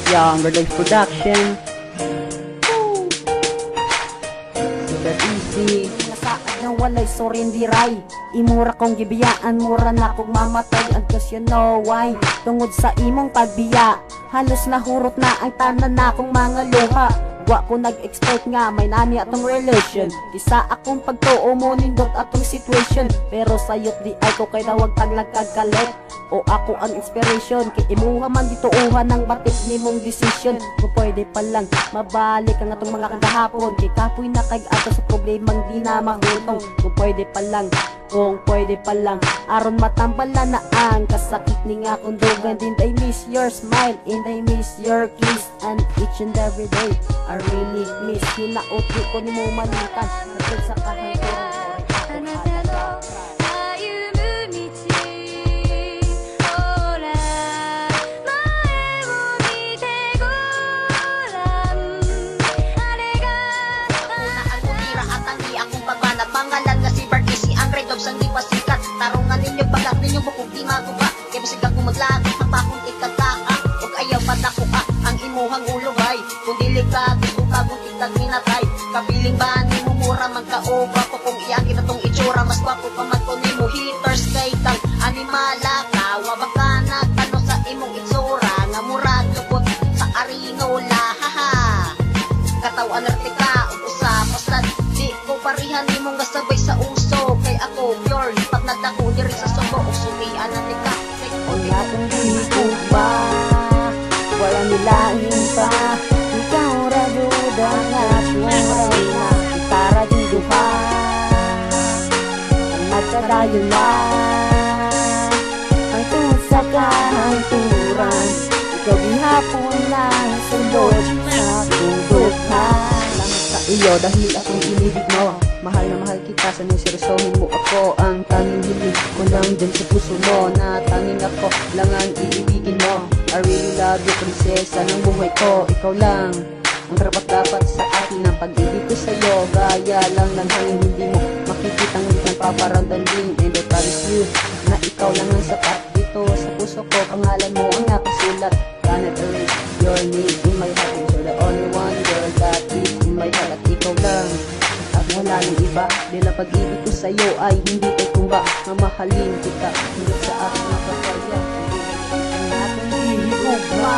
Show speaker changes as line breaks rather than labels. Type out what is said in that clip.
Younger Life Production. Super easy.
Nasaad na walay sorindiray. Imura kong gibiyaan, mura na kong mamatay. Agkas you know why. Tungod sa imong pagbiya, halos nahurot na ang tanan na kong mga luha. Wa ko nag-expect nga may nani atong relation. Isa akong pagtuo mo nindot atong situation. Pero sayot di ay ko kay dawag taglag kagkalit. O ako ang inspiration, kay imuha man dituuhan ng batik ni mong decision. Kung pwede pa lang mabalik ang atong mga kagahapon, kay kapoy na kay ato sa problemang di na mahutong. Kung pwede pa lang, aron matambalan na ang kasakit ni nga kong dugan. Din I miss your smile and I miss your kiss, and each and every day I really miss you. Nautli ko ni mo malitan agad sa kahangturan.
Pangalan nga si Barty, si Andre Dobbs ang di pasikat. Tarungan ninyo bagak ninyong bukog di maguba. Kaya basig ako maglagos ng bakong ikagkaka. Huwag ayaw padako ka ang imuhang ulo bay. Kung dilig ka, gusto ka kung kitag minatay. Kapiling ba ni mo mura magkaoba ko kung iangin na tong itsura. Mas kwapo pa man ko ni mo haters kay kang animala ka. Wabak ka nagtano sa imong itsura. Nga murag lupot sa arinola. Haha, katawan artika, usap di ko parihan ni mong gasabay sa uso. Kay ako pure, pag nagdako diri sa suko o sumian na tika.
Wala kong dito ba, wala nilahin pa. Ikaw raduda nga suray na itara dito pa. Ang nagkadayo na ang tusa ka ang turan. Ikaw gihapon lang sundot sa tundok ka. Sa iyo dahil akong inibig mo, mahal na mahal kita, sa seryosohin mo ako. Ang tanging hilig ko lang dyan sa puso mo, na tanging ako lang ang iibigin mo. I really love you, prinsesa ng buhay ko. Ikaw lang ang dapat sa akin. Ang pag-ibig ko sa'yo, gaya lang ng hangin. Hindi mo makikitang nagpaparamdam din. And I promise you na ikaw lang ang sapat dito sa puso ko. Pangalan mo ang nakasulat, cannot erase your name in my heart. You're the only one girl that is in my heart. At ikaw lang at wala nang iba. Dila pag-ibig ko sa'yo ay hindi kay tumba. Mamahalin kita hanggang sa aking makakaya. Ang ating hihigugma.